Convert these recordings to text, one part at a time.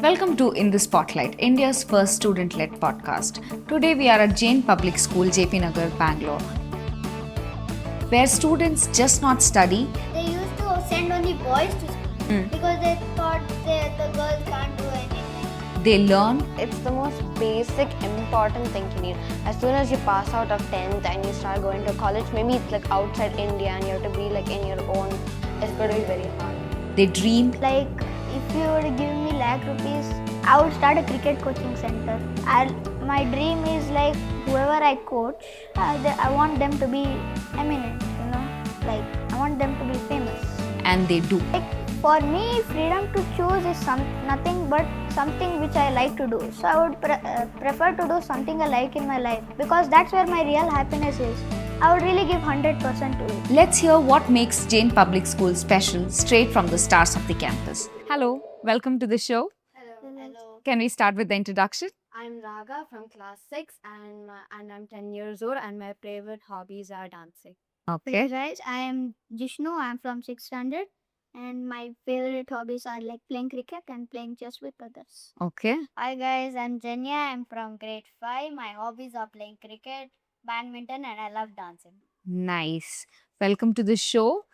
Welcome to In the Spotlight, India's first student-led podcast. Today we are at Jain Public School, JP Nagar, Bangalore, where students just not study. They used to send only boys to school because they thought the girls can't do anything. They learn. It's the most basic, important thing you need. As soon as you pass out of 10th and you start going to college, maybe it's like outside India and you have to be like in your own, it's going to be very hard. They dream. Like, if you were to give me lakh rupees, I would start a cricket coaching center. My dream is like whoever I coach, I want them to be eminent, like I want them to be famous. And they do. Like for me, freedom to choose is nothing but something which I like to do. So I would prefer to do something I like in my life because that's where my real happiness is. I would really give 100% to it. Let's hear what makes Jain Public School special straight from the stars of the campus. Hello, welcome to the show. Hello. Can we start with the introduction? I'm Raga from class 6 and I'm 10 years old and my favorite hobbies are dancing. Hey Okay. guys, I am Jishnu. I'm from 6th standard and my favorite hobbies are like playing cricket and playing chess with others. Okay. Hi guys, I'm Jenya. I'm from grade 5. My hobbies are playing cricket, badminton, and I love dancing. Nice. Welcome to the show.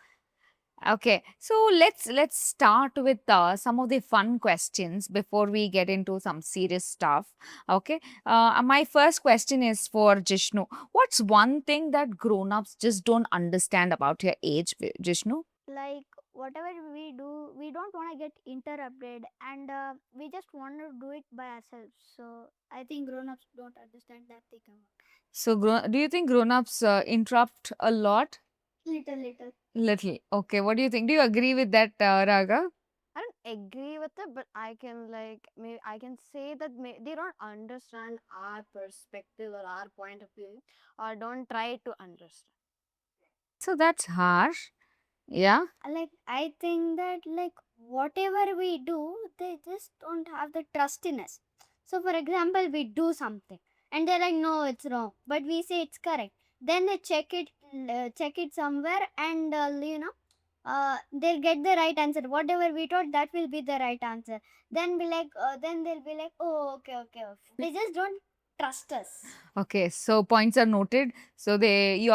Okay, so let's start with some of the fun questions before we get into some serious stuff. Okay, my first question is for Jishnu. What's one thing that grown-ups just don't understand about your age, Jishnu? Like whatever we do, we don't want to get interrupted and we just want to do it by ourselves. So I think grown-ups don't understand that they come up. So, do you think grown-ups interrupt a lot? Little. Little. Okay, what do you think? Do you agree with that, Raga? I don't agree with it, but I can maybe I can say that they don't understand our perspective or our point of view or don't try to understand. So that's harsh. Yeah. Like I think that like whatever we do, they just don't have the trust in us. So for example, we do something and they're like, no, it's wrong, but we say it's correct. Then they check it somewhere, and they'll get the right answer. Whatever we thought, that will be the right answer. Then they'll be like, oh, okay. They just don't trust us. Okay, so points are noted. So you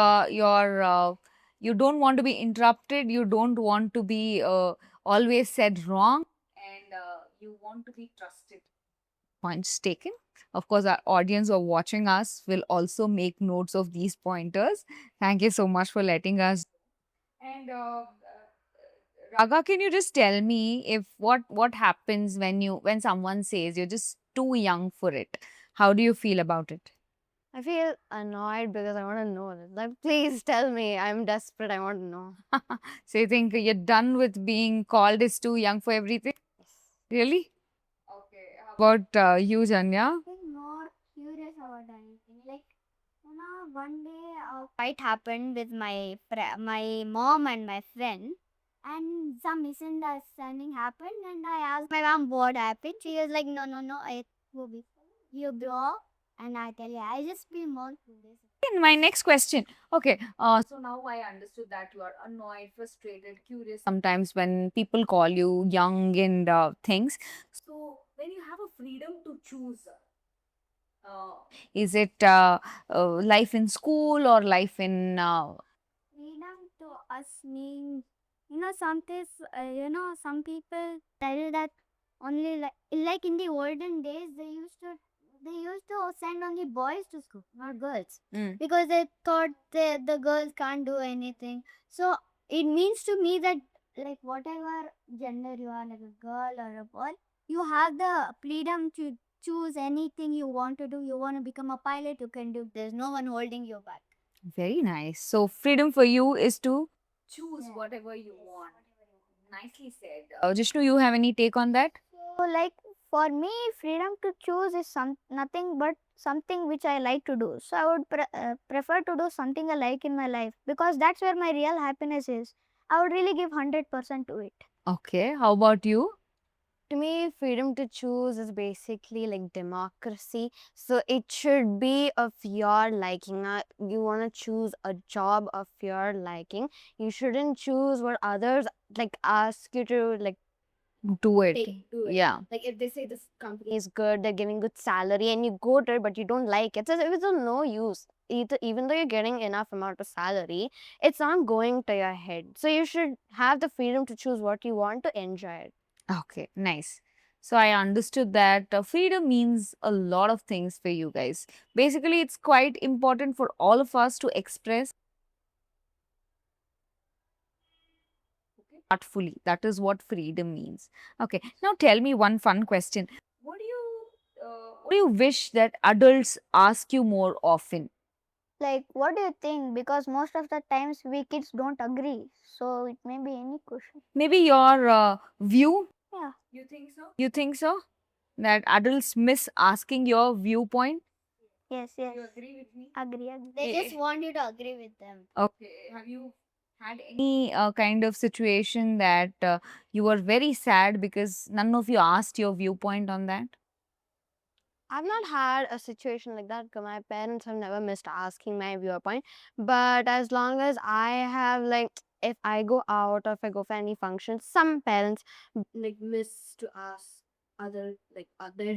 don't want to be interrupted. You don't want to be always said wrong, and you want to be trusted. Points taken. Of course, our audience who are watching us will also make notes of these pointers. Thank you so much for letting us. And Raga, can you just tell me if what happens when someone says you're just too young for it? How do you feel about it? I feel annoyed because I want to know. Like, please tell me. I'm desperate. I want to know. So you think you're done with being called as too young for everything? Really? Okay. How about you, Janya? I'm not curious about anything. Like, one day a fight happened with my mom and my friend, and some misunderstanding happened. And I asked my mom what happened. She was like, no, it will be you bro. And I tell you, I just feel more curious. And my next question. Okay. So now I understood that you are annoyed, frustrated, curious sometimes when people call you young and things. So when you have a freedom to choose, is it life in school or life in Freedom to us means, some people tell that only like in the olden days they used to send only boys to school, not girls, because they thought the girls can't do anything. So it means to me that like whatever gender you are, like a girl or a boy, you have the freedom to choose anything you want to do. You want to become a pilot, you can do. There's no one holding you back. Very nice. So freedom for you is to choose Yeah. whatever you want. Nicely said. Jishnu, you have any take on that? So, like for me, freedom to choose is nothing but something which I like to do. So, I would prefer to do something I like in my life because that's where my real happiness is. I would really give 100% to it. Okay. How about you? To me, freedom to choose is basically like democracy. So it should be of your liking. You want to choose a job of your liking. You shouldn't choose what others like ask you to like Do it. Do it. Yeah. Like if they say this company is good, they're giving good salary, and you go there but you don't like it, so it's of no use. Even though you're getting enough amount of salary, it's not going to your head. So you should have the freedom to choose what you want to enjoy it. Okay, nice. So I understood that freedom means a lot of things for you guys. Basically, it's quite important for all of us to express artfully. That is what freedom means. Okay, now tell me one fun question. What do you wish that adults ask you more often? Like, what do you think? Because most of the times we kids don't agree. So it may be any question. Maybe your view? Yeah. You think so? That adults miss asking your viewpoint? Yes, yes. You agree with me? Agree, agree. They Eh, just want you to agree with them. Okay. Have you had any kind of situation that you were very sad because none of you asked your viewpoint on that? I've not had a situation like that because my parents have never missed asking my viewpoint. But as long as I have, like, if I go out or if I go for any function, some parents like miss to ask other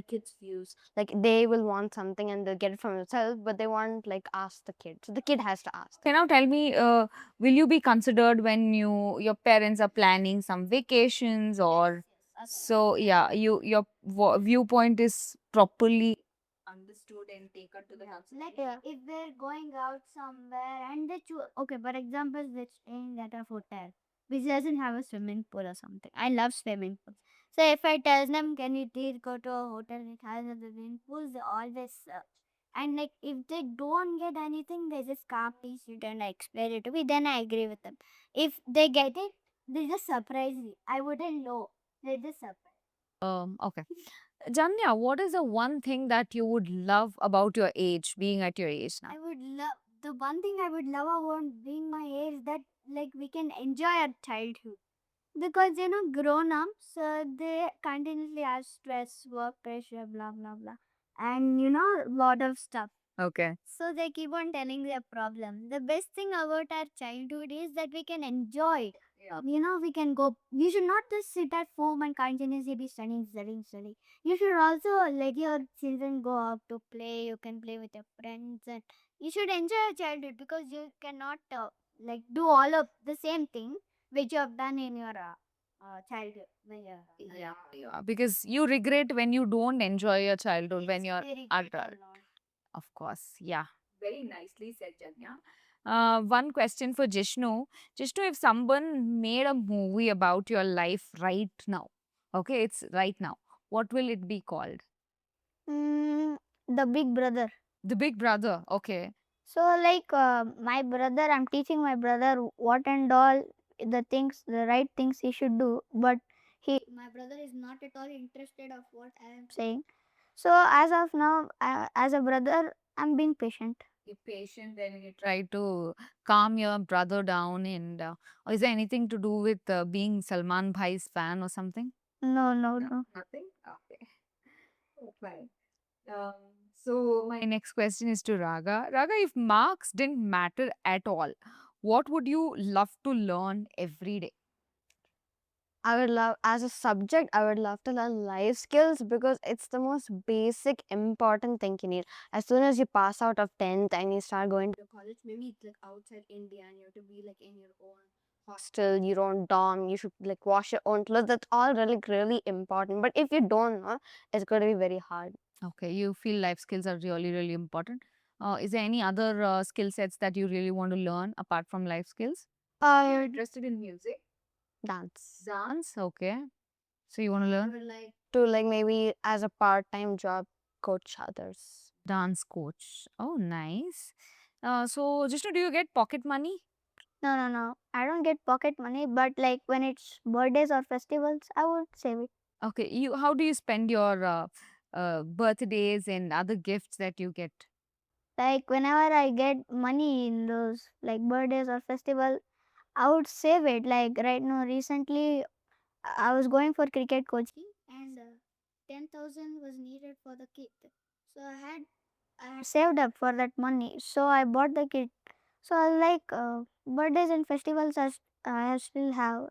kids' views. Like they will want something and they'll get it from themselves, but they want like ask the kid. So the kid has to ask. Okay, now tell me, will you be considered when your parents are planning some vacations or so? Yeah, your viewpoint is properly understood and taken to the Like, consideration. if we're going out somewhere and they choose, okay, for example, we're staying at a hotel which doesn't have a swimming pool or something. I love swimming pools. So if I tell them, can you please go to a hotel which has a swimming pool, they always and like if they don't get anything, they just calmly sit and explain it to me. Then I agree with them. If they get it, they just surprise me. I wouldn't know. They just surprise. Okay. Janya, what is the one thing that you would love about your age, being at your age now? I would love the one thing I would love about being my age that like we can enjoy our childhood because grown ups they continuously have stress, work pressure, blah blah blah, and lot of stuff. Okay. So they keep on telling their problem. The best thing about our childhood is that we can enjoy it. Yeah. We can go. You should not just sit at home and continuously be studying, studying, studying. You should also let your children go out to play. You can play with your friends, and you should enjoy your childhood because you cannot like do all of the same thing which you have done in your childhood. When you're Yeah, because you regret when you don't enjoy your childhood when you're very adult. Of course, yeah. Very nicely said, Janya. One question for Jishnu. Jishnu, if someone made a movie about your life right now, okay, it's right now, what will it be called? The big brother. The Big Brother. Okay. So, like my brother, I'm teaching my brother what and all the things, the right things he should do. But my brother is not at all interested of what I am saying. So, as of now, as a brother, I'm being patient. Be patient and you try to calm your brother down. And is there anything to do with being Salman Bhai's fan or something? No, no, No, no. nothing. Okay. Fine. Um, so my next question is to Raga. Raga, if marks didn't matter at all, what would you love to learn every day? I would love, as a subject, I would love to learn life skills because it's the most basic, important thing you need. As soon as you pass out of 10th and you start going to college, maybe it's like outside India and you have to be like in your own hostel, your own dorm, you should like wash your own clothes. That's all really, really important. But if you don't know, it's going to be very hard. Okay, you feel life skills are really, really important. Is there any other skill sets that you really want to learn apart from life skills? You're interested in music, Dance. dance. Okay, so you want to I learn would like to like maybe as a part-time job coach others. dance coach. Oh, nice. So Jishnu, do you get pocket money? No, no, no. I don't get pocket money, but like when it's birthdays or festivals, I would save it. Okay, you how do you spend your birthdays and other gifts that you get? Like whenever I get money in those like birthdays or festival, I would save it. Like right now, recently, I was going for cricket coaching, and 10,000 was needed for the kit. So I had saved up for that money. So I bought the kit. So I like birthdays and festivals. I still have.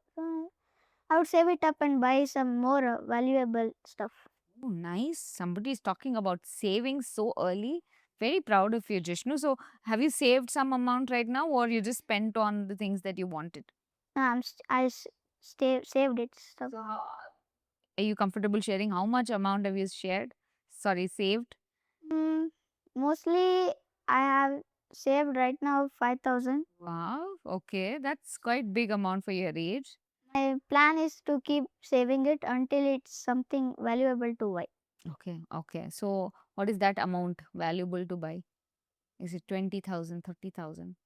I would save it up and buy some more valuable stuff. Oh, nice. Somebody is talking about saving so early. Very proud of you, Jishnu. So, have you saved some amount right now, or you just spent on the things that you wanted? Saved it stuff. So, are you comfortable sharing how much amount have you shared? Sorry, saved? Mm, Mostly I have saved right now 5,000. Wow. Okay, that's quite big amount for your age. My plan is to keep saving it until it's something valuable to buy. Okay, okay. So, what is that amount valuable to buy? Is it 20,000, 30,000?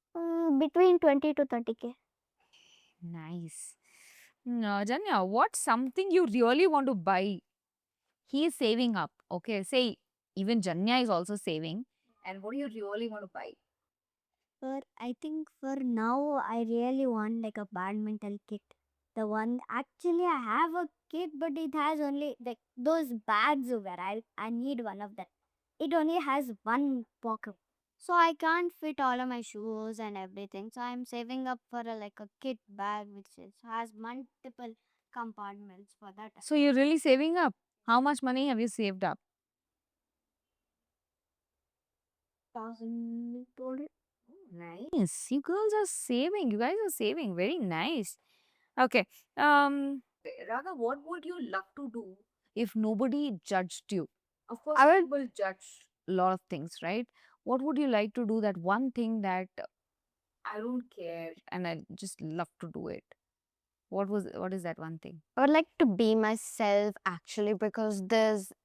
Between 20 to 30K. Nice. Janya, what's something you really want to buy? He is saving up. Okay, say even Janya is also saving. And what do you really want to buy? I think for now, I really want like a badminton kit. The one actually I have a kit, but it has only like those bags where I need one of them. It only has one pocket, so I can't fit all of my shoes and everything. So I'm saving up for like a kit bag has multiple compartments for that. So you're really saving up. How much money have you saved up? 1,000 total. Nice. You girls are saving. You guys are saving. Very nice. Okay. Raga, what would you love to do if nobody judged you? Of course, I would people judge a lot of things, right? What would you like to do? That one thing that I don't care and I just love to do it. What is that one thing? I would like to be myself actually, because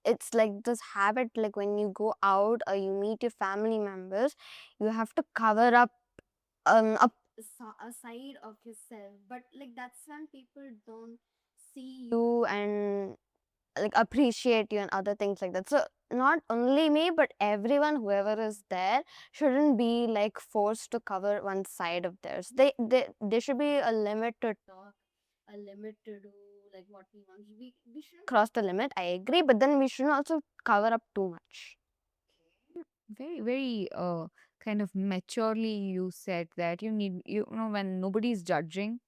it's like this habit, like when you go out or you meet your family members, you have to cover up a side of yourself, but like that's when people don't see you and like appreciate you and other things like that. So not only me, but everyone, whoever is there, shouldn't be like forced to cover one side of theirs. There should be a limit to talk, a limit to do like what we want. We shouldn't cross the limit, I agree, but then we shouldn't also cover up too much. Very, very kind of maturely you said that you know when nobody's judging,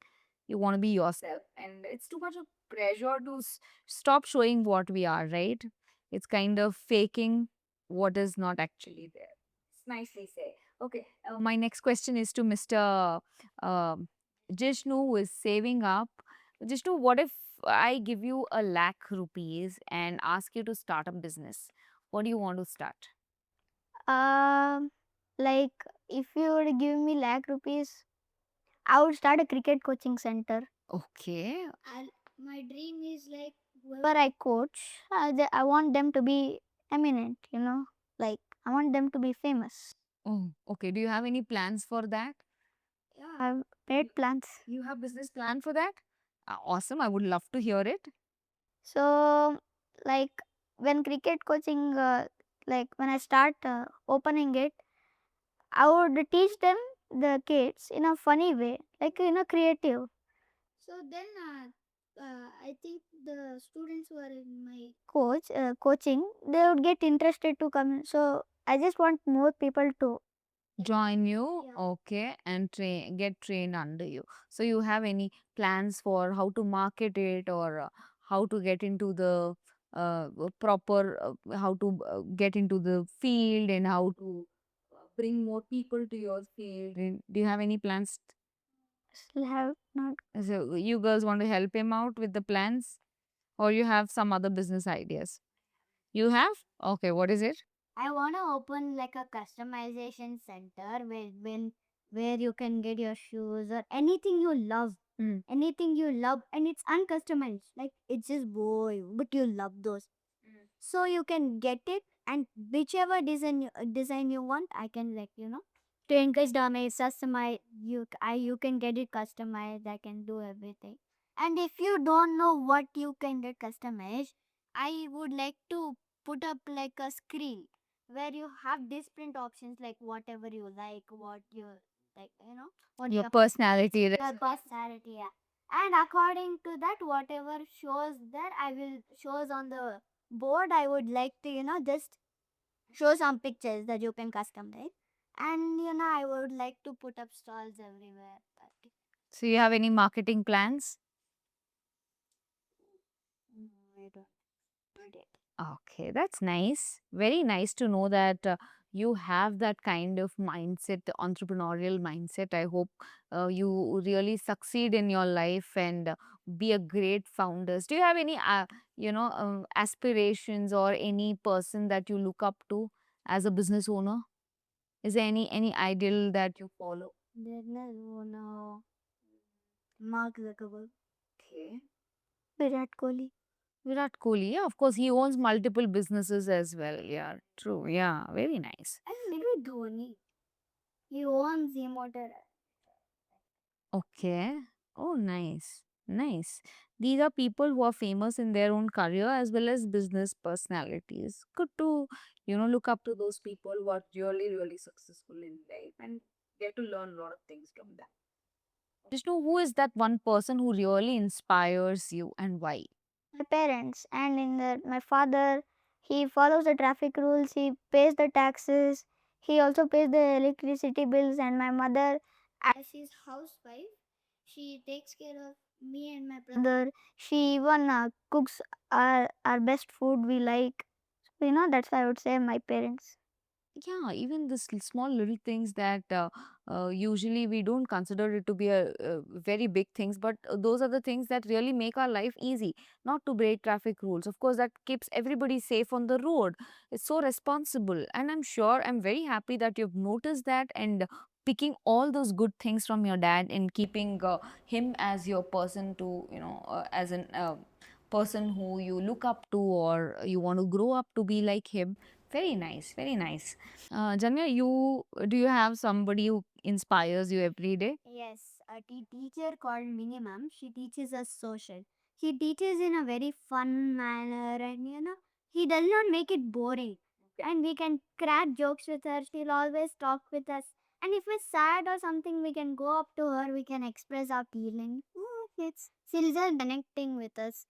you want to be yourself, and it's too much of pressure to stop showing what we are, right? It's kind of faking what is not actually there. It's nicely said. Okay, my next question is to Mr. um Jishnu, who is saving up. Jishnu, what if I give you a lakh rupees and ask you to start a business? What do you want to start? Um, like if you were to give me lakh rupees, I would start a cricket coaching center. Okay. My dream is like whoever I coach, I want them to be eminent, like I want them to be famous. Oh, okay. Do you have any plans for that? Yeah, I've made plans. You have business plan for that? Awesome. I would love to hear it. So, like when cricket coaching, like when I start opening it, I would teach them, the kids, in a funny way, like creative. So then, I think the students who are in my coaching, they would get interested to come. So I just want more people to. Join you, Yeah. okay, and get trained under you. So you have any plans for how to market it, or how to get into the proper how to get into the field, and how to bring more people to your field? Do you have any plans? Still have not. So you girls want to help him out with the plans, or you have some other business ideas? You have? Okay, what is it? I want to open like a customization center where you can get your shoes or anything you love. Anything you love, and it's uncustomized. Like it's just boy, but you love those. So you can get it, and whichever design you want, I can to encourage damage customize. You can get it customized. I can do everything. And if you don't know what you can get customized, I would like to put up like a screen where you have different options, like whatever you like, what you like, what Your your personality. your personality, yeah. And according to that, whatever shows there, I will shows on the board. I would like to just show some pictures that you can customize, and I would like to put up stalls everywhere. So you have any marketing plans? I don't. Not yet. Okay, that's nice. Very nice to know that you have that kind of mindset, the entrepreneurial mindset. I hope you really succeed in your life and be a great founders. Do you have any, aspirations or any person that you look up to as a business owner? Is there any ideal that you follow? There's no Mark Zuckerberg. Okay. Virat Kohli. Virat Kohli, yeah, of course, he owns multiple businesses as well. Yeah, true. Yeah, very nice. And maybe Dhoni. He owns the motor. Okay. Oh, nice. Nice. These are people who are famous in their own career as well as business personalities. Good to, look up to those people who are really, really successful in life and get to learn a lot of things from them. Just know who is that one person who really inspires you and why? My parents and in the my father, he follows the traffic rules, he pays the taxes, he also pays the electricity bills. And my mother, as she's housewife, she takes care of me and my brother. She even cooks our best food we like. So, that's why I would say my parents. Yeah, even this small little things that usually we don't consider it to be a very big things, but those are the things that really make our life easy. Not to break traffic rules, of course, that keeps everybody safe on the road. It's so responsible, and I'm very happy that you've noticed that and picking all those good things from your dad and keeping him as your person to as an person who you look up to or you want to grow up to be like him. Very nice, very nice. Janya, do you have somebody who inspires you every day? Yes, a teacher called Minimum. She teaches us social. He teaches in a very fun manner, and he does not make it boring. And we can crack jokes with her. She'll always talk with us. And if we're sad or something, we can go up to her. We can express our feeling. She's just connecting with us.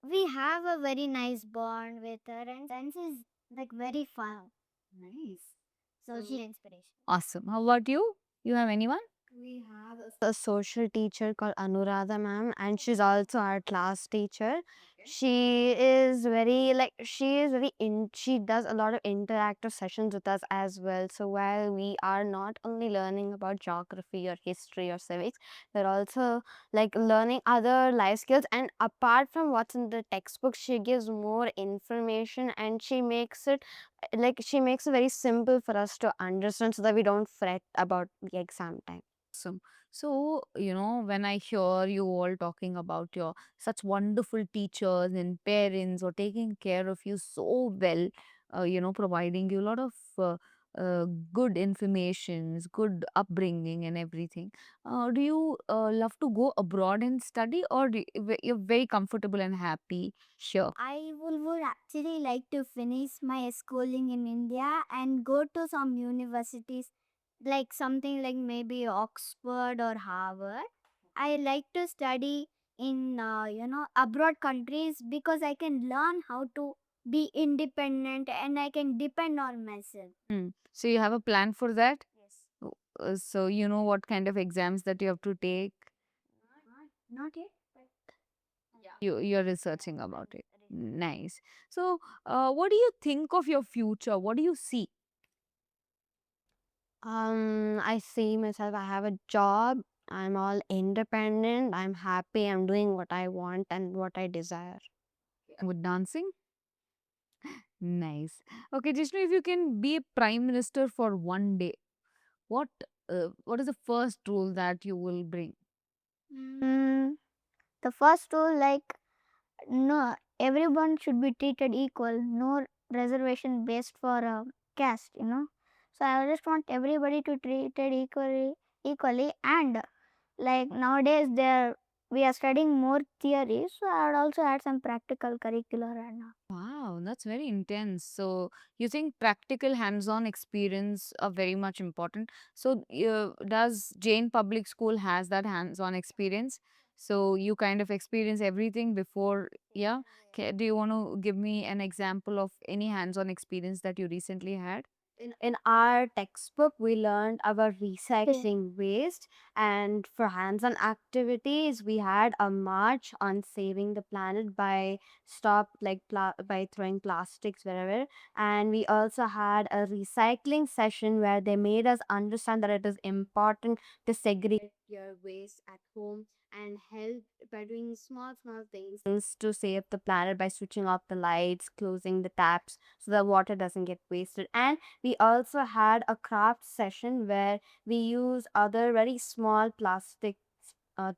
We have a very nice bond with her, and sense is like very fun. Nice. So she's inspiration. Awesome. How about you? You have anyone? We have a social teacher called Anuradha ma'am, and she's also our class teacher. She does a lot of interactive sessions with us as well. So while we are not only learning about geography or history or civics, we're also like learning other life skills. And apart from what's in the textbook, she gives more information, and she makes it very simple for us to understand so that we don't fret about the exam time. Awesome. So, when I hear you all talking about your such wonderful teachers and parents or taking care of you so well, providing you a lot of uh, good informations, good upbringing and everything. Do you love to go abroad and study or you're very comfortable and happy here? I would actually like to finish my schooling in India and go to some universities like something like maybe Oxford or Harvard. I like to study in abroad countries because I can learn how to be independent and I can depend on myself. So you have a plan for that? Yes. So you know what kind of exams that you have to take? Not yet. But You're researching about it. Nice. So, what do you think of your future? What do you see? I see myself, I have a job, I'm all independent, I'm happy, I'm doing what I want and what I desire. With dancing? Nice. Okay, Jishnu, if you can be a prime minister for one day, what what is the first rule that you will bring? Mm, the first rule, like, no, everyone should be treated equal. No reservation based for a caste. So I just want everybody to treated equally. And like nowadays, we are studying more theory. So I would also add some practical curricular and Wow, that's very intense. So you think practical hands-on experience are very much important. So does Jain Public School has that hands-on experience? So you kind of experience everything before, yeah? Do you want to give me an example of any hands-on experience that you recently had? In our textbook, we learned about recycling waste, and for hands-on activities, we had a march on saving the planet by by throwing plastics wherever. And we also had a recycling session where they made us understand that it is important to segregate your waste at home and help by doing small things to save the planet by switching off the lights, closing the taps so the water doesn't get wasted. And we also had a craft session where we use other very small plastic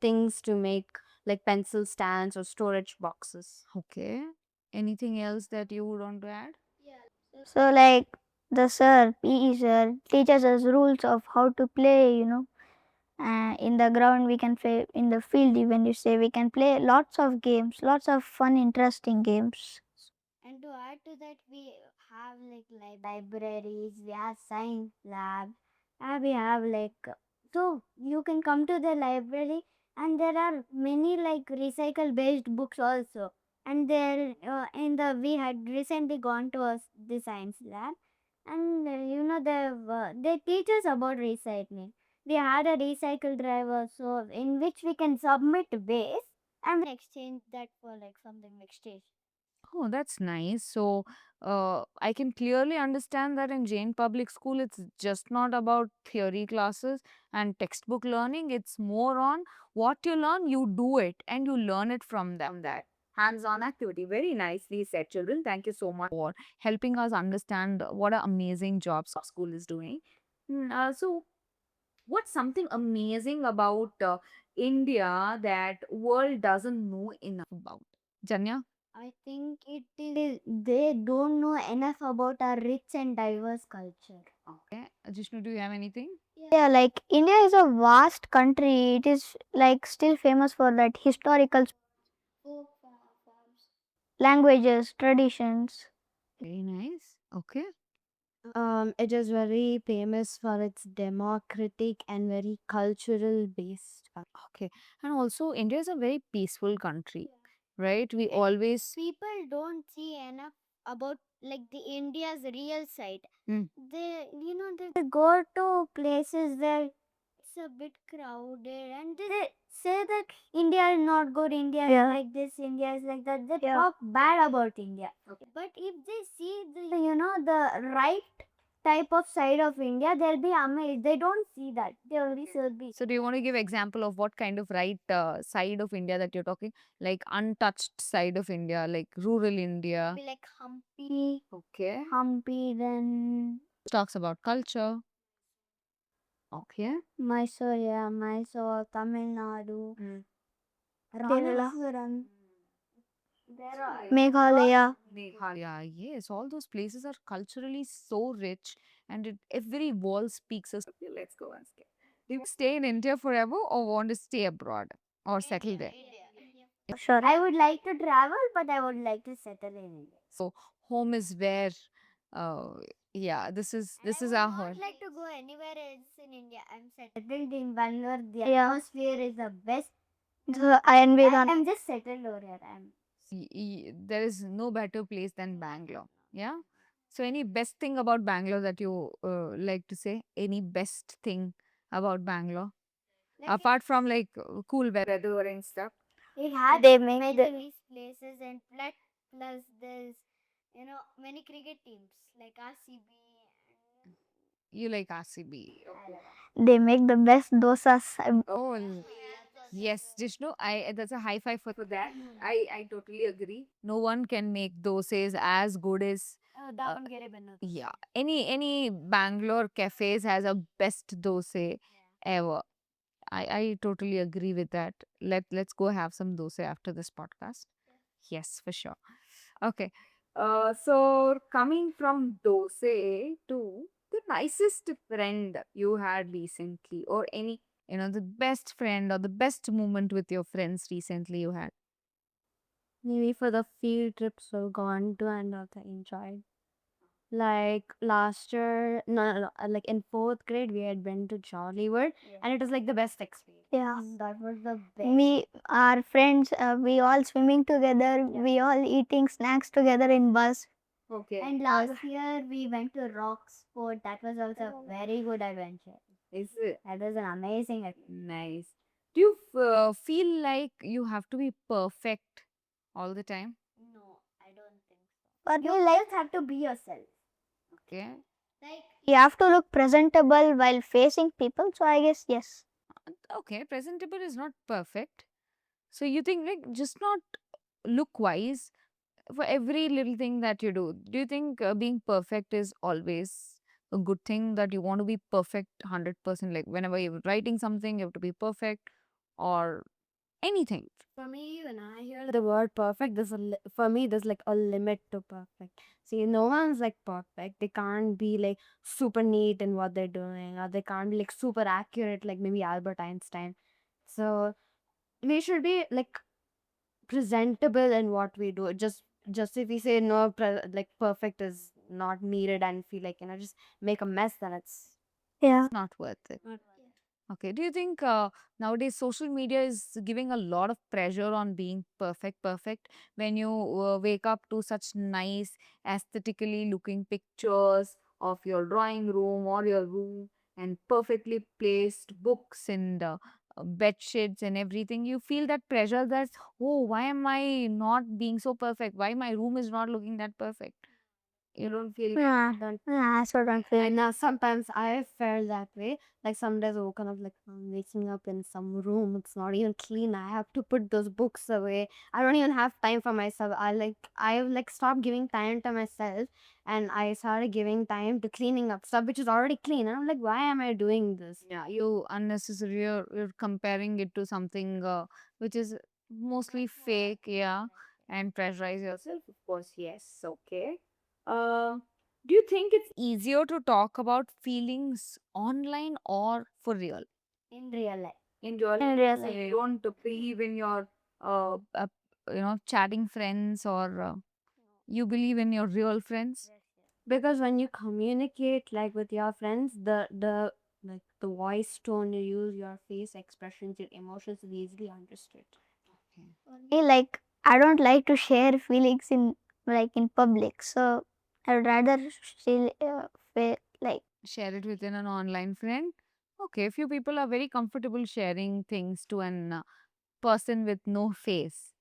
things to make like pencil stands or storage boxes. Okay. Anything else that you would want to add? So like the sir, PE sir, teaches us rules of how to play, in the ground we can play, in the field even you say we can play lots of games, lots of fun interesting games. And to add to that, we have like libraries, we have science lab, and we have so you can come to the library and there are many like recycle based books also. And there in the we had recently gone to the science lab, and they teach us about recycling. We had a recycle drive also in which we can submit waste and exchange that for like something like station. Oh, that's nice. So, I can clearly understand that in Jain Public School, it's just not about theory classes and textbook learning. It's more on what you learn, you do it, and you learn it from that. Hands on activity. Very nicely said, children. Thank you so much for helping us understand what an amazing job school is doing. So, what's something amazing about India that world doesn't know enough about? Janya? I think it is they don't know enough about our rich and diverse culture. Okay. Jishnu, do you have anything? Yeah, like India is a vast country. It is like still famous for that historical languages, traditions. Very nice. Okay. It is very famous for its democratic and very cultural based. Okay. And also, India is a very peaceful country, right? We always. People don't see enough about like the India's real side. Mm. They go to places where it's a bit crowded and they say that India is not good, India is like this, India is like that. They talk bad about India. Okay. But if they see the right type of side of India, they'll be amazed. They don't see that. They only see the So, do you want to give example of what kind of right side of India that you're talking? Like untouched side of India, like rural India. be like Hampi, Okay. then Talks about culture. Okay. Mysore, Tamil Nadu, Mm. Kerala, Right. Meghalaya. Meghalaya, yes, all those places are culturally so rich, and every wall speaks us. Okay, let's go and stay. Do you stay in India forever or want to stay abroad or settle there? Sure. I would like to travel, but I would like to settle in India. So home is where, uh, yeah, this is I our would not home. like to go anywhere else in India. I'm settled in Bangalore. The atmosphere is the best. So I'm just settled over here. There is no better place than Bangalore. Yeah. So any best thing about Bangalore that you like to say? Any best thing about Bangalore? Apart from like cool weather and stuff. It has they make many tourist places and plus there's many cricket teams like RCB. You like RCB. Okay. They make the best dosas. Oh, yes, Jishnu, I that's a high five for that. I totally agree. No one can make dosas as good as Davangere Banana. yeah. Any Bangalore cafes has a best dosa ever. I totally agree with that. Let's go have some dosa after this podcast. Yes, for sure. Okay. So coming from dosa to the nicest friend you had recently, or any the best friend or the best moment with your friends recently you had. Maybe for the field trips we've gone to and also enjoyed. Like last year, like in fourth grade, we had been to Jollywood, and it was like the best experience. Yeah, that was the best. We, our friends, we all swimming together. We all eating snacks together in bus. Okay. And last year we went to rock sport. That was also a very good adventure. Is it That was an amazing adventure. nice? Do you feel like you have to be perfect all the time? No, I don't think so. But you just have to be yourself. Okay. Like you have to look presentable while facing people. So I guess yes. Okay, presentable is not perfect. So you think like just not look wise for every little thing that you do. Do you think being perfect is always a good thing that you want to be perfect 100%? Like whenever you're writing something, you have to be perfect or anything. For me, when I hear the word perfect, for me there's like a limit to perfect. See, no one's like perfect. They can't be like super neat in what they're doing, or they can't be like super accurate, like maybe Albert Einstein. So we should be like presentable in what we do. Just if we say no, like perfect is not needed, and feel like just make a mess, then it's Yeah. It's not worth it. not. Okay. Do you think nowadays social media is giving a lot of pressure on being perfect? When you wake up to such nice, aesthetically looking pictures of your drawing room or your room and perfectly placed books and bed sheets and everything, you feel that pressure that, oh, why am I not being so perfect? Why my room is not looking that perfect? You don't feel Yeah. Yeah, so don't feel. I know sometimes I felt that way. Like some days I woken up like I'm waking up in some room. It's not even clean. I have to put those books away. I don't even have time for myself. I stopped giving time to myself, and I started giving time to cleaning up stuff which is already clean. And I'm like, why am I doing this? yeah, you unnecessarily you're comparing it to something which is mostly fake, yeah, and pressurize yourself. Of course, yes, okay. Uh, do you think it's easier to talk about feelings online or for real? In real life. In real In life, real so life. you don't believe in your chatting friends or you believe in your real friends? Because when you communicate like with your friends, the voice tone you use, your face expressions, your emotions is easily understood. Me, like I don't like to share feelings in public. So I would rather like Share it within an online friend. Okay, few people are very comfortable sharing things to an person with no face.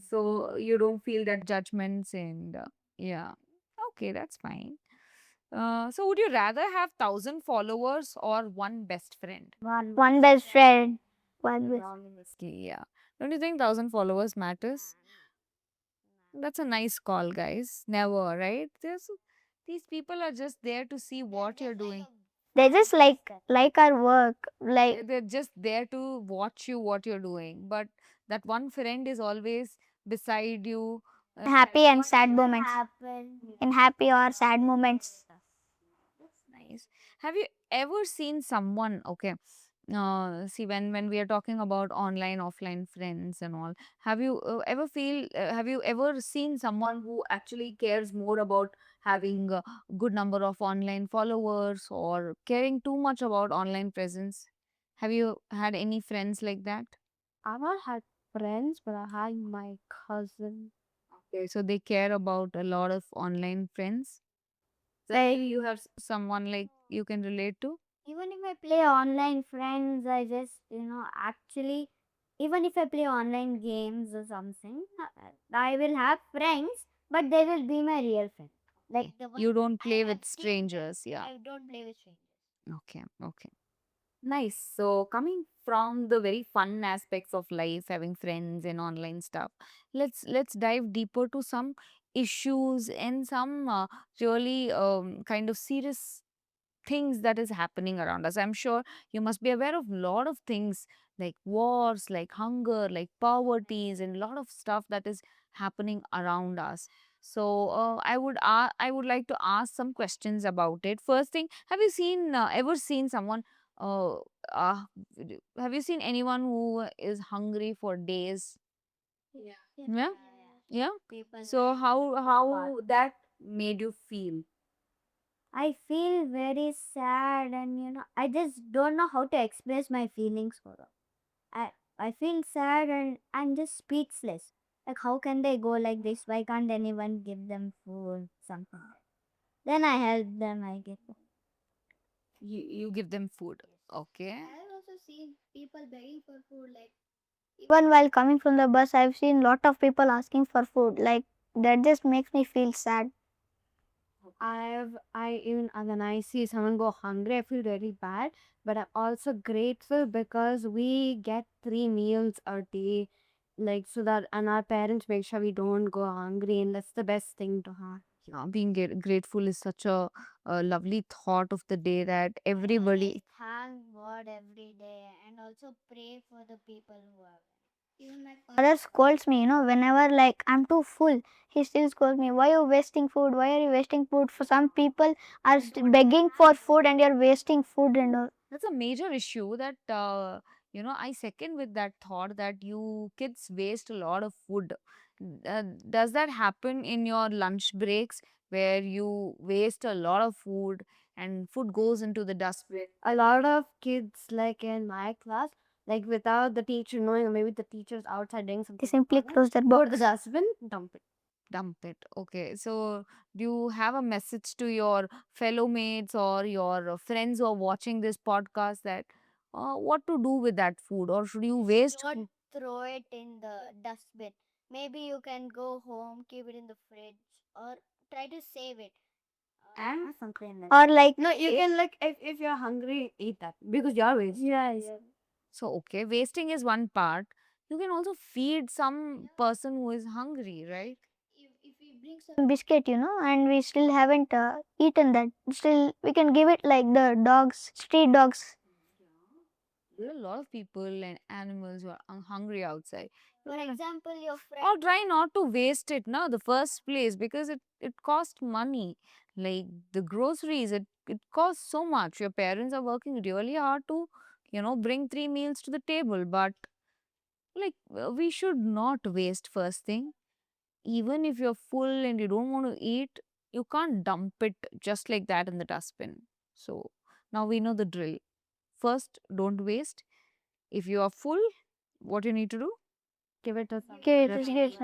So you don't feel that judgments and yeah. Okay, that's fine. So would you rather have 1,000 followers or one best friend? one best friend. One best. Honestly, yeah. Don't you think 1,000 followers matters? That's a nice call, guys. Never, right? These people are just there to see what you're doing. They just like our work. Like They're just there to watch you what you're doing. But that one friend is always beside you. happy and sad moments. In happy or sad moments. That's nice. Have you ever seen someone? Okay. See, when we are talking about online, offline friends and all, have you ever seen someone who actually cares more about having a good number of online followers or caring too much about online presence? Have you had any friends like that? I've not had friends, but I had my cousin. Okay, so they care about a lot of online friends. Like you have someone like you can relate to. Even if I play online friends, I just actually even if I play online games or something, I will have friends, but they will be my real friends. Like the one You don't I play have with seen them. strangers, yeah. I don't play with strangers. Okay, okay. Nice. So coming from the very fun aspects of life, having friends and online stuff, let's dive deeper to some issues and some really kind of serious things that is happening around us. I'm sure you must be aware of a lot of things like wars, like hunger, like poverties, and a lot of stuff that is happening around us. So I would like to ask some questions about it. First thing, have you seen ever seen someone? Uh, uh, have you seen anyone who is hungry for days? Yeah. Yeah, yeah. People So how that made you feel? I feel very sad, and I just don't know how to express my feelings for them. I I feel sad and I'm just speechless. Like, how can they go like this? Why can't anyone give them food? Something. Then I help them. I get. You give them food. Okay. I have also seen people begging for food. Like, even while coming from the bus, I've seen lot of people asking for food. Like, that just makes me feel sad. I even when I see someone go hungry, I feel really bad. But I'm also grateful because we get 3 meals a day, like so that and our parents make sure we don't go hungry, and that's the best thing to have. Yeah, being grateful is such a lovely thought of the day that I everybody. thank God every day and also pray for the people who are. Even my father scolds me, whenever like I'm too full, he still scolds me. Why are you wasting food? Why are you wasting food? For some people are begging for food and you're wasting food and all. That's a major issue that I second with that thought that you kids waste a lot of food. Does that happen in your lunch breaks where you waste a lot of food and food goes into the dustbin? A lot of kids, like in my class, like without the teacher knowing, or maybe the teacher's outside doing They something, simply close their go to the box. dustbin, dump it. Dump it. Okay. So, do you have a message to your fellow mates or your friends who are watching this podcast that what to do with that food, or should you waste Not food? throw it in the dustbin. Maybe you can go home, keep it in the fridge, or try to save it. And Something like or like no, you can like if you're hungry, eat that because you're wasting. yes. So, okay, wasting is one part. You can also feed some person who is hungry, right? If we bring some biscuit, and we still haven't eaten that, still we can give it like the dogs, street dogs. There are a lot of people and animals who are hungry outside. For example, your friend. Or try not to waste it now, the first place, because it costs money. Like the groceries, it costs so much. Your parents are working really hard to, bring 3 meals to the table. But like we should not waste first thing. Even if you're full and you don't want to eat, you can't dump it just like that in the dustbin. So now we know the drill. First, don't waste. If you are full, what you need to do? Give it to some. Okay, it is good.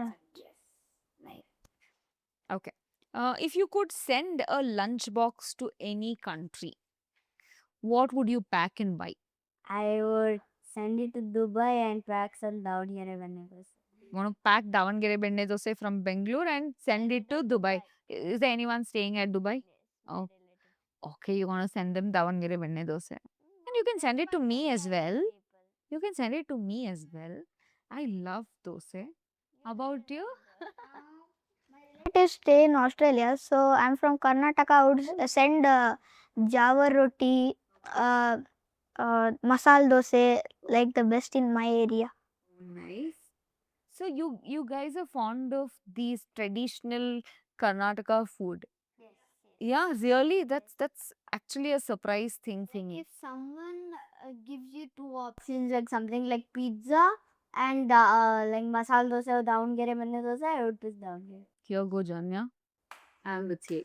Nice. Okay. If you could send a lunchbox to any country, what would you pack and buy? I would send it to Dubai and pack some down here when it was. Want to pack Davangere Benne Dosai from Bangalore and send it to Dubai. Is there anyone staying at Dubai? Oh, okay. You want to send them Davangere Benne Dosai. And you can send it to me as well. You can send it to me as well. I love dosai. How about you? My relatives stay in Australia, so I'm from Karnataka. I would send Java roti, uh, masala dosa, like the best in my area. Nice. So you guys are fond of these traditional Karnataka food. Yes. Yeah, really, that's actually a surprise thing for Like me. if someone gives you two options, like something like pizza and like masala dosa or davangere manne dosa, I would pick davangere. Here go Janya. I'm with you.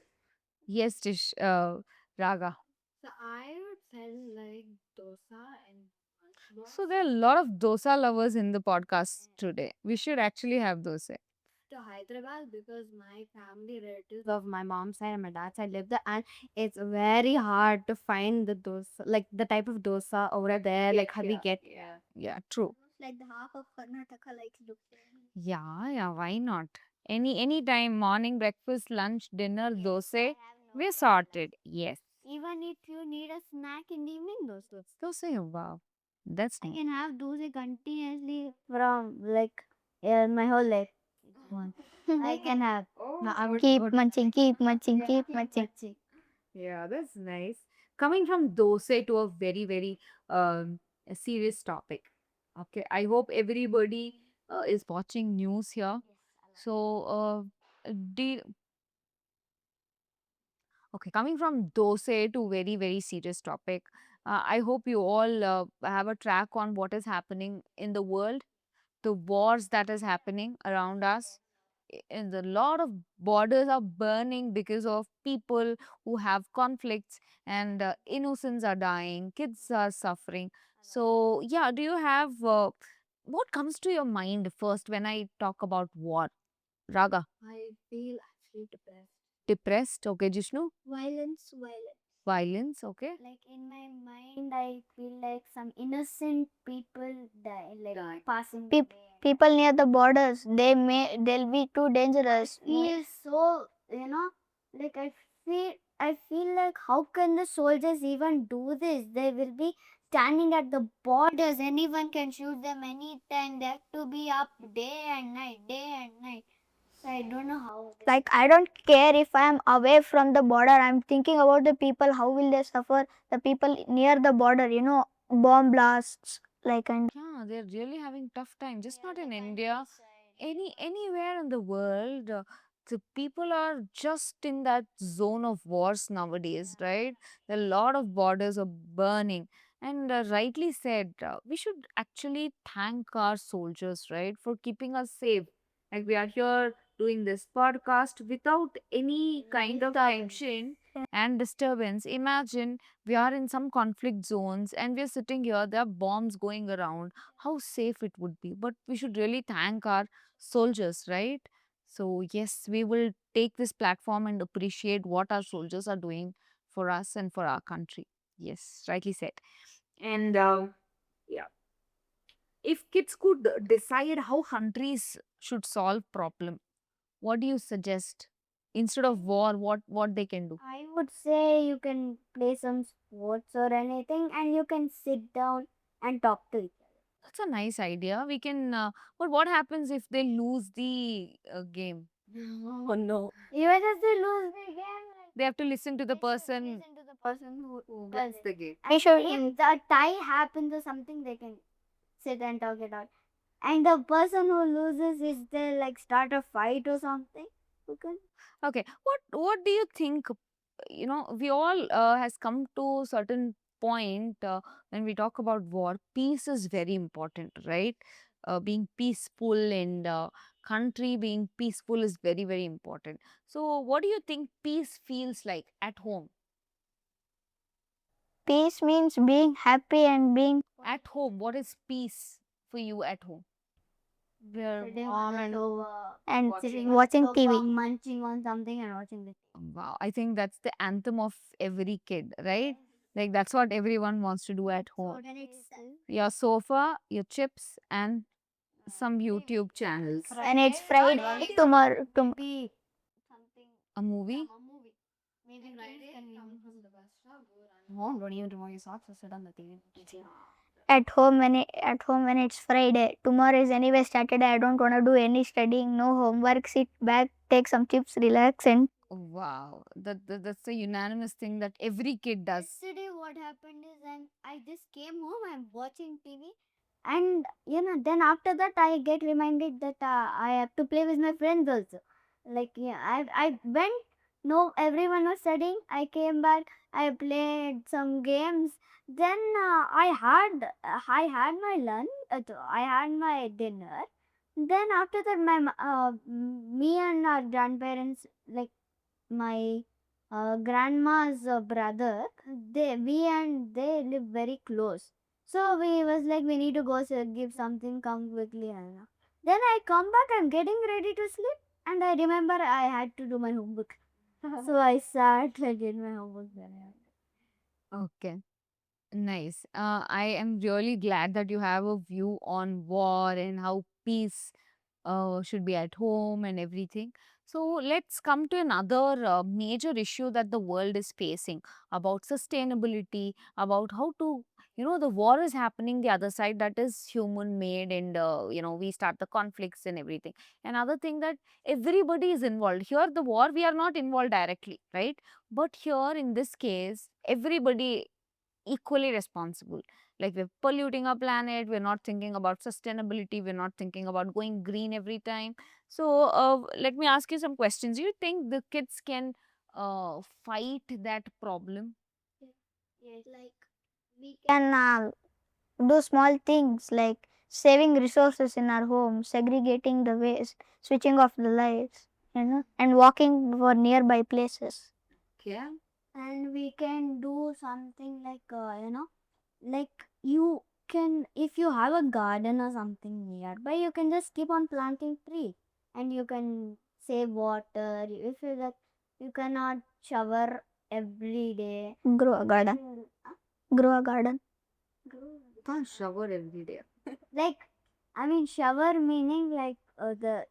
Yes, Tish, Raga. So I would send like dosa and So there are a lot of dosa lovers in the podcast today. We should actually have dosa. to Hyderabad because my family relatives of my mom's side and my dad's side live there, and it's very hard to find the dosa, like the type of dosa over there, like how we get. Yeah, true. Like the half of Karnataka likes dosa. Yeah, why not? Any time, morning, breakfast, lunch, dinner, Yes, dosa, I have no we're problem. sorted. Yes. Even if you need a snack in the evening, dosa. Dosa, wow. That's I nice. can have dosa continuously from like my whole life. One. I can have. No, I would Keep would- munching, keep munching, keep munching. Yeah, that's nice. Coming from dosa to a very, very serious topic. Okay, I hope everybody is watching news here. So, do okay, coming from dosa to very, very serious topic. I hope you all have a track on what is happening in the world, the wars that is happening around us. And a lot of borders are burning because of people who have conflicts and innocents are dying, kids are suffering. So, yeah, do you have what comes to your mind first when I talk about war? Raga? I feel actually depressed. Depressed? Okay, Jishnu? Violence. Violence? Okay. Like in my mind, I feel like some innocent people passing away. People near the borders, they'll be too dangerous. I feel so, like I feel like how can the soldiers even do this? They will be standing at the borders. Anyone can shoot them anytime. They have to be up day and night. So I don't know how. Like I don't care if I am away from the border. I'm thinking about the people. How will they suffer? The people near the border, bomb blasts. Like and Yeah, they're really having tough time. Just not in India, anywhere in the world. The people are just in that zone of wars nowadays, right? A lot of borders are burning. And rightly said, we should actually thank our soldiers, right, for keeping us safe. Like we are here doing this podcast without any kind of tension and disturbance. Imagine we are in some conflict zones and we're sitting here, there are bombs going around, how safe it would be. But we should really thank our soldiers, right? So yes, we will take this platform and appreciate what our soldiers are doing for us and for our country. Yes, rightly said. And yeah, if kids could decide how countries should solve problem, what do you suggest? Instead of war, what they can do? I would say you can play some sports or anything, and you can sit down and talk to each other. That's a nice idea. We can, but what happens if they lose the game? Oh no. Even if they lose the game, They have to listen to the they should person listen to the person who wins does the it. game. They should. If the tie happens or something, they can sit and talk it out. And the person who loses is they like start a fight or something. Who can? Okay. What do you think? You know, we all has come to certain point when we talk about war. Peace is very important, right? Being peaceful and country being peaceful is very important. So, what do you think peace feels like at home? Peace means being happy and being At home, what is peace for you at home? We're sitting warm on a and sofa and sitting watching TV, munching on something and watching the Wow, I think that's the anthem of every kid, right? Like that's what everyone wants to do at home. Your sofa, your chips, and some YouTube channels. and it's Friday tomorrow. Maybe something. A movie? A movie. Maybe Friday can be home. Don't even remove your socks or sit on the TV. At home when it's Friday. Tomorrow is anyway Saturday. I don't wanna do any studying, no homework. Sit back, take some chips, relax, and Wow, that's a unanimous thing that every kid does. yesterday what happened is I just came home, I'm watching TV, and then after that I get reminded that I have to play with my friends also. Like yeah, I went. No, everyone was studying. I came back. I played some games. Then I had my lunch. I had my dinner. Then after that, me and our grandparents, like my grandma's brother, they live very close. So we was like, we need to go give something, come quickly. And then I come back, I'm getting ready to sleep, and I remember I had to do my homework. So I sat, I did my homework. Okay, nice. I am really glad that you have a view on war and how peace should be at home and everything. So let's come to another major issue that the world is facing about sustainability, about how to, the war is happening the other side that is human made, and we start the conflicts and everything. Another thing that everybody is involved here, the war we are not involved directly, right? But here in this case, everybody equally responsible. Like we're polluting our planet, we're not thinking about sustainability, we're not thinking about going green every time. So let me ask you some questions. Do you think the kids can fight that problem? Yes, like we can do small things like saving resources in our home, segregating the waste, switching off the lights, and walking for nearby places. Yeah. And we can do something like like you can, if you have a garden or something nearby, you can just keep on planting tree, and you can save water. If you like, you cannot shower every day. Grow a garden. Grow a garden. You can't shower every day. Like, I mean, shower meaning like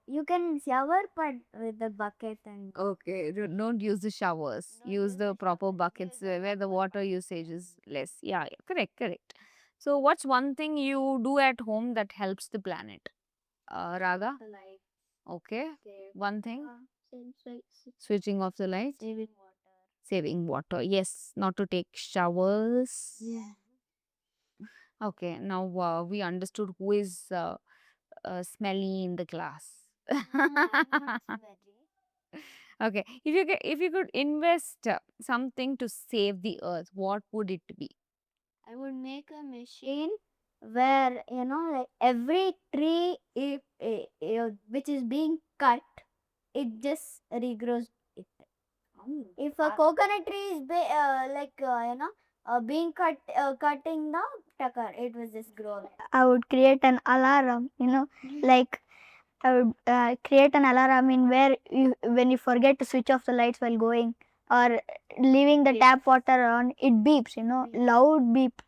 you can shower, but with the bucket and. Okay, don't use the showers. Use the proper buckets where the water usage is less. Yeah, yeah, correct, correct. So, what's one thing you do at home that helps the planet? Raga? The light. Okay. One thing? Same. Switching off the lights? Saving water. Saving water. Yes, not to take showers. Yeah. Okay, now we understood who is smelly in the class. Okay, if you could invest something to save the earth, what would it be? I would make a machine where, like every tree which is being cut, it just regrows it. If a coconut tree is being cutting the tucker, it was just grow. I would create an alarm, like I would create an alarm in where when you forget to switch off the lights while going or leaving the tap water on, it beeps, loud beep.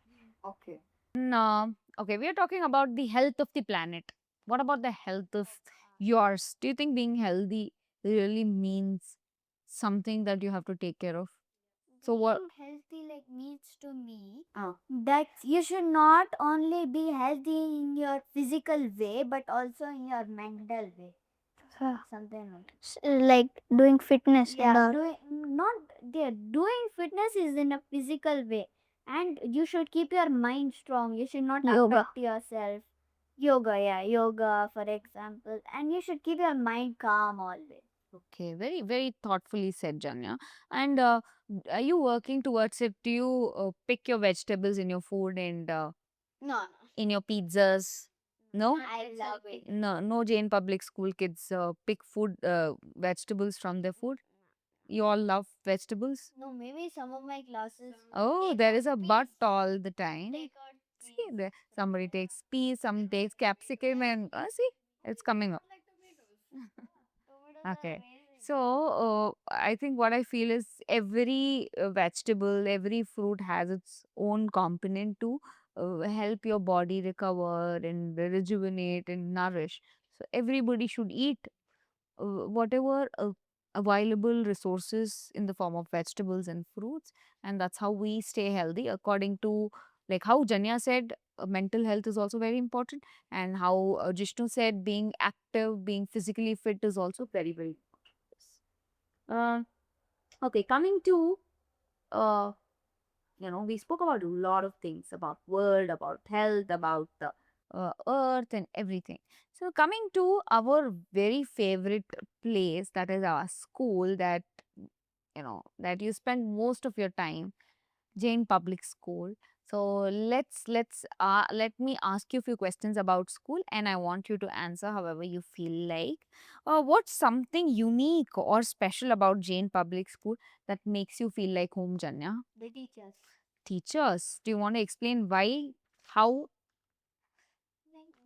Okay. Okay, we are talking about the health of the planet. What about the health of yours? Do you think being healthy really means something that you have to take care of? So what? Being healthy like means to me that you should not only be healthy in your physical way but also in your mental way. Something Like doing fitness and yeah, all. doing fitness is in a physical way, and you should keep your mind strong. You should not Yoga. affect yourself. Yoga, for example, and you should keep your mind calm always. Okay, very, very thoughtfully said, Janya. And are you working towards it? Do you pick your vegetables in your food and No, in your pizzas? No? I love it. No, no Jain Public School kids pick vegetables from their food. You all love vegetables? No, maybe some of my classes. Oh, take there out is a peas. but all the time. Take out See, peas. there, somebody takes peas, some takes capsicum, and see, it's coming up. Like tomatoes. Tomatoes are Okay. amazing. So, I think what I feel is every vegetable, every fruit has its own component to help your body recover and rejuvenate and nourish. So, everybody should eat whatever available resources in the form of vegetables and fruits, and that's how we stay healthy. According to like how Janya said, mental health is also very important, and how Jishnu said being active, being physically fit is also very, very important. Okay, coming to uh, we spoke about a lot of things about world, about health, about the earth and everything. So coming to our very favorite place, that is our school, that that you spend most of your time, Jain Public School. So let me ask you a few questions about school, and I want you to answer however you feel like. What's something unique or special about Jain Public School that makes you feel like home, Janya? The teachers. Teachers. Do you want to explain why? How?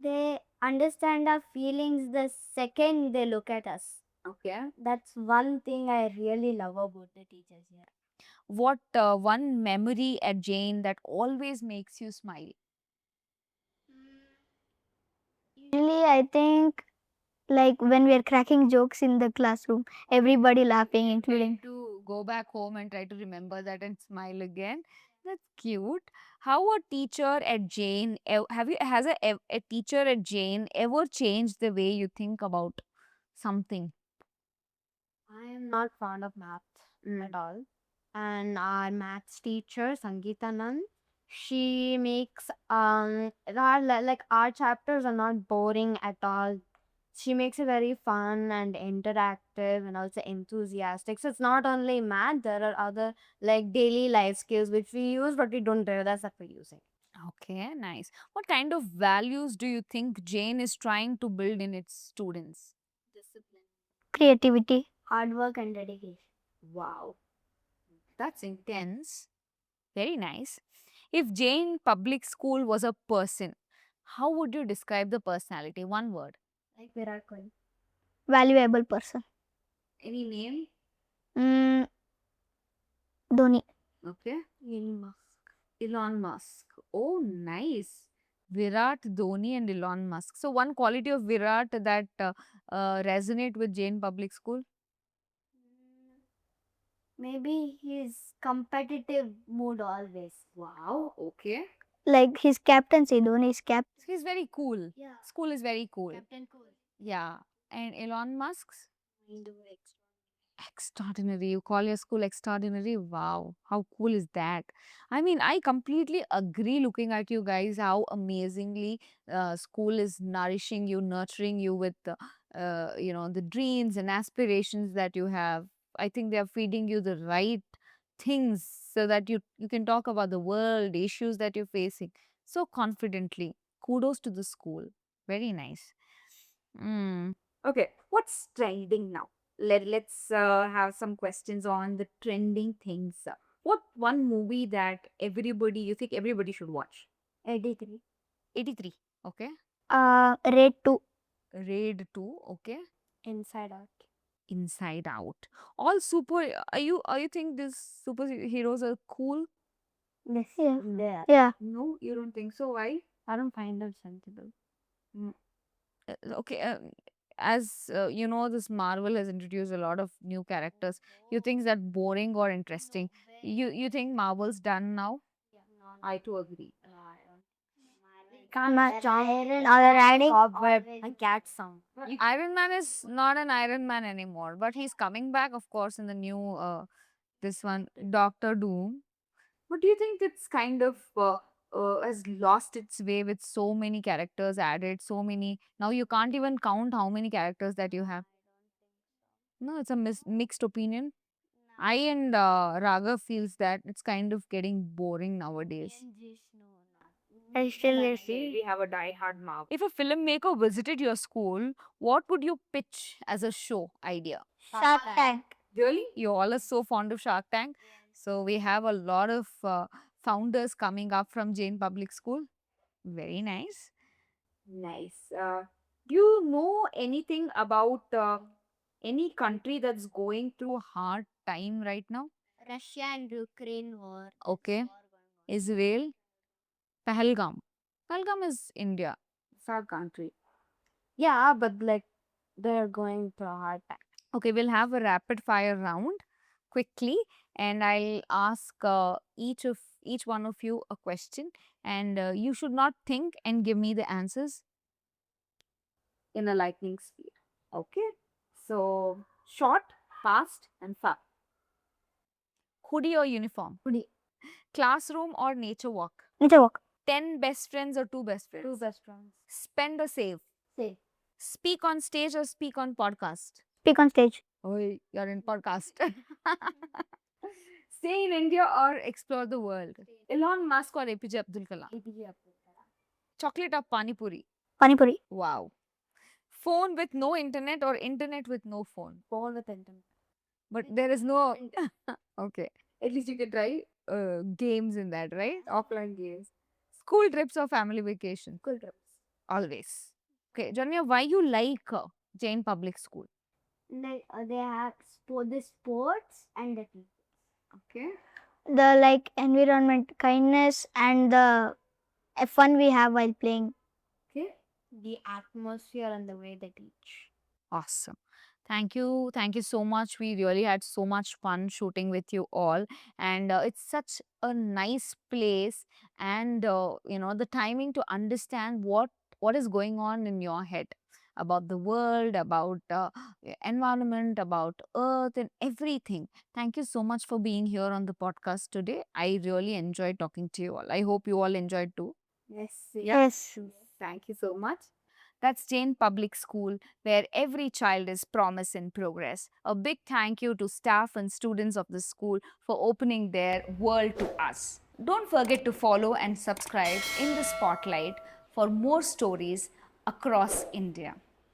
They understand our feelings the second they look at us. Okay. That's one thing I really love about the teachers here. What one memory at Jain that always makes you smile? Usually, I think like when we are cracking jokes in the classroom, everybody laughing, including. To go back home and try to remember that and smile again. That's cute. How a teacher at Jain, a teacher at Jain ever changed the way you think about something? I am not fond of math at all. And our maths teacher, Sangeeta Nand, she makes like our chapters are not boring at all. She makes it very fun and interactive and also enthusiastic. So it's not only math, there are other like daily life skills which we use but we don't realize that we're using. Okay, nice. What kind of values do you think Jain is trying to build in its students? Discipline, Creativity. hard work, and dedication. Wow, that's intense. Very nice. If Jain Public School was a person, how would you describe the personality? One word. Like Virat Kohli. Valuable person. Any name? Mm, Dhoni. Okay. Elon Musk. Elon Musk. Oh, nice. Virat, Dhoni, and Elon Musk. So, one quality of Virat that resonate with Jain Public School. Maybe his competitive mood always. Wow. Okay. Like his captaincy, Dhoni's cap. He's very cool. Yeah. School is very cool. Captain Cool. Yeah. And Elon Musk's? Mind Extraordinary. You call your school extraordinary? Wow. How cool is that? I mean, I completely agree looking at you guys how amazingly school is nourishing you, nurturing you with the dreams and aspirations that you have. I think they are feeding you the right things so that you can talk about the world, issues that you're facing so confidently. Kudos to the school. Very nice. Mm. Okay, what's trending now? Let's have some questions on the trending things. What one movie that you think everybody should watch? 83. 83. Okay. Raid 2. Raid 2. Okay. Inside Out. Inside Out. All super. Are you think these superheroes are cool? Yes. Yeah. Yeah. No, you don't think so. Why? I don't find them sensible. Okay. As you know, this Marvel has introduced a lot of new characters. You think that boring or interesting? You think Marvel's done now? I too agree. Can't match Iron or riding cobweb and cat sound. Iron Man is not an Iron Man anymore, but he's coming back, of course, in the new this one, Doctor Doom. But do you think it's kind of has lost its way with so many characters added, so many? Now you can't even count how many characters that you have. No, it's a mixed opinion. I and Raga feels that it's kind of getting boring nowadays. I still Okay, we have a die-hard Marvel. If a filmmaker visited your school, what would you pitch as a show idea? Shark Tank. Really? You all are so fond of Shark Tank. So we have a lot of founders coming up from Jain Public School. Very nice. Nice. Do you know anything about any country that's going through a hard time right now? Russia and Ukraine war. Okay. Israel, Pahalgam. Pahalgam is India. It's our country. Yeah, but like they're going through a hard time. Okay, we'll have a rapid fire round quickly, and I'll ask each one of you a question, and you should not think and give me the answers in a lightning speed. Okay, so short, fast, and fast. Hoodie or uniform? Hoodie. Classroom or nature walk? Nature walk. 10 best friends or 2 best friends? Two best friends. Spend or save? Say. Speak on stage or speak on podcast? Speak on stage. Oh, you're in podcast. Stay in India or explore the world? Elon Musk or APJ Abdul Kalam? APJ Abdul Kalam. Chocolate or pani puri? Pani puri. Wow. Phone with no internet or internet with no phone? Phone with internet. But there is no. Okay. At least you can try games in that, right? Offline games. School trips or family vacation? School trips. Always. Okay, Janya, why you like Jain Public School? They have the sports and the teachers. Okay. The like environment, kindness, and the fun we have while playing. Okay. The atmosphere and the way they teach. Awesome. Thank you. Thank you so much. We really had so much fun shooting with you all. And it's such a nice place. And, the timing to understand what is going on in your head about the world, about environment, about earth and everything. Thank you so much for being here on the podcast today. I really enjoyed talking to you all. I hope you all enjoyed too. Yes. Yes. Thank you so much. That's Jain Public School, where every child is promise in progress. A big thank you to staff and students of the school for opening their world to us. Don't forget to follow and subscribe in the spotlight for more stories across India.